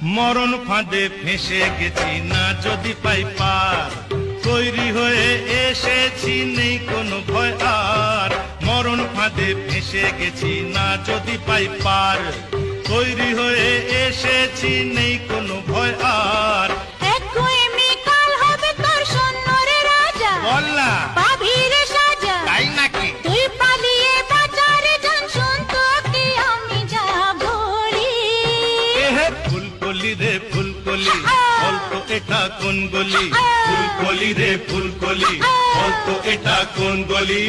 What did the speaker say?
মরণ ফাঁদে ফেঁসে গেছি না যদি পাই পার, তৈরি হয়ে এসেছি নেই কোনো ভয় আর। মরণ ফাঁদে ফেঁসে গেছি না যদি পাই পার, তৈরি হয়ে এসেছি নেই কোনো ভয় আর। বল না তাই নাকি? তুই পালিয়ে বাজারে যান, শুন তোকে আমি যা বলি। এহে ফুলকলি রে ফুলকলি, বলতো এটা কোন গলি? ফুলকলি রে ফুলকলি, বলতো এটা কোন গলি?